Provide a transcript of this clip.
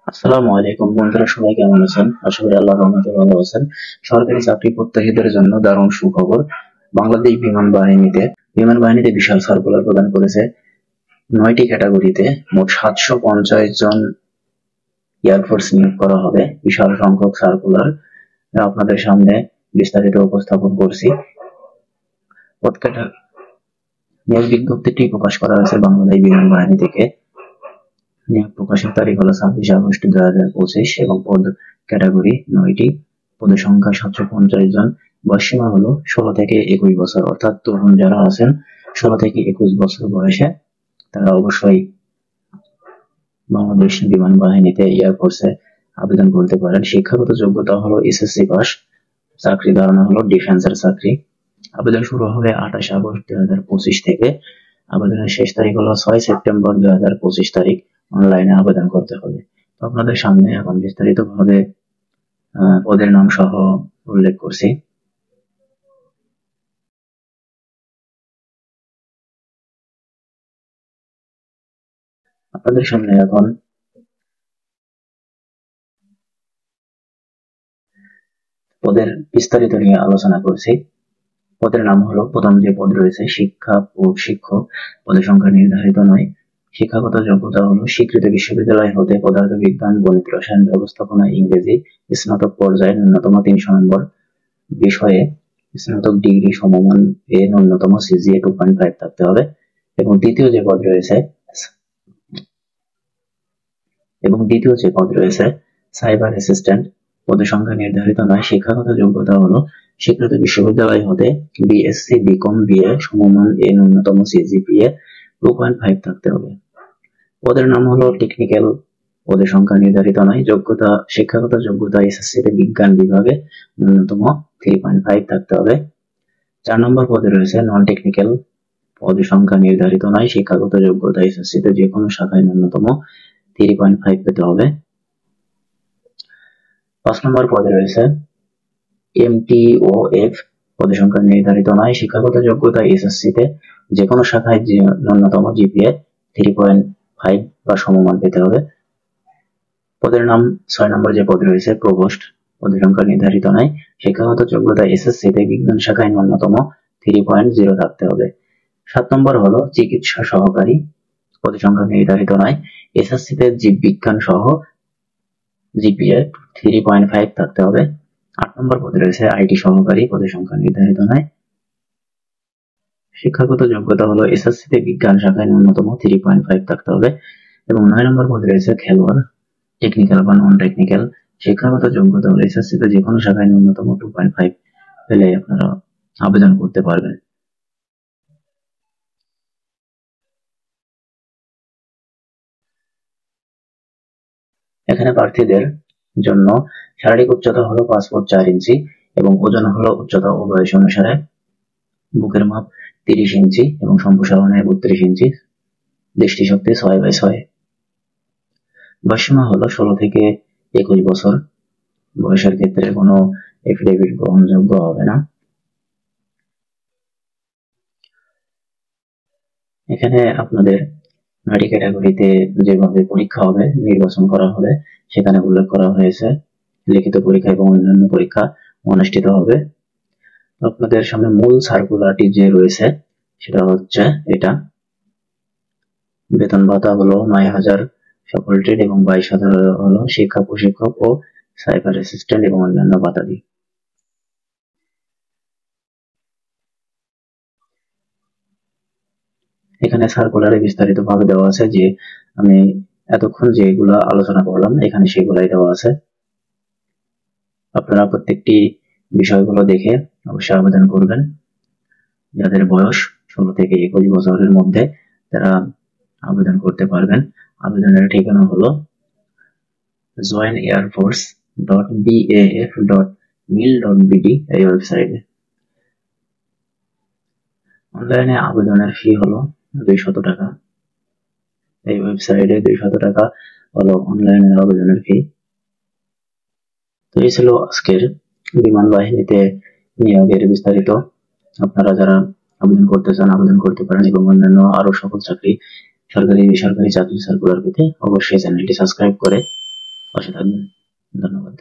আসসালামু আলাইকুম বন্ধুরা, সবাই কেমন আছেন? আশা করি আল্লাহর রহমতে ভালো আছেন। সরকারি চাকরি প্রত্যাশীদের জন্য দারুণ সুখবর। বাংলাদেশ বিমান বাহিনীতে বিশাল সার্কুলার প্রদান করেছে। 9টি ক্যাটাগরিতে মোট 750 জন এয়ারফোর্স নিয়োগ করা হবে। বিশাল সংখ্যক সার্কুলার আপনাদের সামনে বিস্তারিত উপস্থাপন করছি। নিয়োগ বিজ্ঞপ্তিটি প্রকাশ করা হয়েছে বাংলাদেশ বিমান বাহিনী থেকে। নিয়োগ প্রকাশের তারিখ হলো 26 আগস্ট 2025 এবং পদ ক্যাটাগরি 9টি, পদের সংখ্যা 750 জন। বয়সসীমা হলো 16 থেকে 21 বছর, অর্থাৎ তরুণ যারা আছেন 16 থেকে 21 বছর বয়সে তারা অবশ্যই বাংলাদেশ বিমান বাহিনীতে এয়ারফোর্সে আবেদন করতে পারেন। শিক্ষাগত যোগ্যতা হলো এসএসসি পাস। চাকরি ধারণা হলো ডিফেন্সের চাকরি। আবেদন শুরু হবে 28 আগস্ট 2025 থেকে। আবেদনের শেষ তারিখ হলো 6 সেপ্টেম্বর 2025 তারিখ। অনলাইনে আবেদন করতে হবে। তো আপনাদের সামনে এখন বিস্তারিতভাবে পদের নাম সহ উল্লেখ করছি। আপনাদের সামনে এখন পদের বিস্তারিত নিয়ে আলোচনা করছি। পদের নাম হলো, প্রথম যে পদ রয়েছে শিক্ষক। পদের সংখ্যা নির্ধারিত নয়। শিক্ষাগত যোগ্যতা হলো স্বীকৃত বিশ্ববিদ্যালয় হতে পদার্থবিজ্ঞান, গণিত, রসায়ন, ব্যবস্থাপনা, ইংরেজি স্নাতক পর্যায়ে ন্যূনতম 300 নম্বর বিষয়ে স্নাতক ডিগ্রি সমমান এ ন্যূনতম সিজিএ 2.5 থাকতে হবে। এবং দ্বিতীয় যে পদ রয়েছে সাইবার অ্যাসিস্ট্যান্ট। পদের সংখ্যা নির্ধারিত নয়। শিক্ষাগত যোগ্যতা হলো স্বীকৃত বিশ্ববিদ্যালয় হতে বিএসসি, বিকম, বিএ সমমান এ ন্যূনতম সিজিপিএ 2.5 থাকতে হবে। পদের নাম হলো টেকনিক্যাল। পদের সংখ্যা নির্ধারিত নয়। শিক্ষাগত যোগ্যতা এসএসসি তে বিজ্ঞান বিভাগে ন্যূনতম 3.5 থাকতে হবে। 4 নম্বর পদে রয়েছে নন টেকনিক্যাল। পদের সংখ্যা নির্ধারিত নয়। শিক্ষাগত যোগ্যতা এসএসসি তে যে কোনো শাখায় ন্যূনতম 3.5 পেতে হবে। 5 নম্বর পদে রয়েছে এমটিওএফ। পদের সংখ্যা নির্ধারিত নয়। শিক্ষাগত যোগ্যতা এসএসসি তে যে কোনো শাখায় ন্যূনতম জিপিএ 3.5 বা সমমান পেতে হবে। পদের নাম 6 নম্বর যে পদ রয়েছে প্রভোস্ট। পদের সংখ্যা নির্ধারিত নয়। শিক্ষাগত যোগ্যতা এসএসসি তে বিজ্ঞান শাখায় ন্যূনতম 3.0 থাকতে হবে। 7 নম্বর হলো চিকিৎসা সহকারী। পদের সংখ্যা নির্ধারিত নয়। এসএসসি তে জীববিজ্ঞান সহ জিপিএ 3.5 থাকতে হবে। 8 নম্বর পদে রয়েছে আইটি সহকারী। পদের সংখ্যা নির্ধারিত নয়। শিক্ষাগত যোগ্যতা হলো এসএসসি তে বিজ্ঞান শাখায় ন্যূনতম 3.5 থাকতে হবে। এবং 9 নম্বর পদে রয়েছে খেলোয়াড়, টেকনিক্যাল বা নন টেকনিক্যাল। শিক্ষাগত যোগ্যতা হলো এসএসসি তে যে কোনো শাখায় ন্যূনতম 2.5 পেলে আপনারা আবেদন করতে পারবেন। এখানে প্রার্থীদের জন্য শারীরিক উচ্চতা হলো 5 ফুট 4 ইঞ্চি এবং ওজন হলো উচ্চতা ও বয়স অনুসারে। বুকের মাপ 30 ইঞ্চি এবং সম্প্রসারণে 32 ইঞ্চি। দৃষ্টিশক্তি 6/6। বয়সসীমা হলো 16 থেকে 21 বছর। বয়সের ক্ষেত্রে কোনো এফিডেভিট গ্রহণযোগ্য হবে না। এখানে আপনাদের 9টি ক্যাটাগরিতে যেভাবে পরীক্ষা হবে, নির্বাচন করা হবে, সেখানে উল্লেখ করা হয়েছে। লিখিত পরীক্ষা এবং অন্যান্য পরীক্ষা অনুষ্ঠিত হবে। আপনাদের সামনে মূল সার্কুলারটি যে রয়েছে সেটা হচ্ছে এটা। বেতন ভাতা হলো 9,000 সকল ট্রেড এবং 22,000 হলো শিক্ষা প্রশিক্ষক ও সাইবার অ্যাসিস্ট্যান্ট এবং অন্যান্য ভাতাদি। এখানে সার্কুলারে বিস্তারিত ভাবে দেওয়া আছে যে আমি এতক্ষণ যেগুলা আলোচনা করলাম এখানে সেগুলাই দেওয়া আছে। আপনারা প্রত্যেকটি বিষয়গুলো দেখে অবশ্যই আবেদন করবেন। যাদের বয়স 16 থেকে 21 বছরের মধ্যে তারা আবেদন করতে পারবেন। আবেদনের ঠিকানা হলো joinairforce.baf.mil.bd এই ওয়েবসাইটে। অনলাইনে আবেদনের ফি হলো 200 টাকা। এই ওয়েবসাইটে 200 টাকা হলো অনলাইনে আবেদনের ফি। তো এই ছিল আজকের বিমান বাহিনীতে নিয়োগের বিস্তারিত। আপনারা যারা আবেদন করতে চান আবেদন করতে পারেন এবং অন্যান্য আরো সকল চাকরি, সরকারি বেসরকারি চাকরি সার্কুলার পেতে অবশ্যই চ্যানেলটি সাবস্ক্রাইব করে পাশে থাকবেন। ধন্যবাদ।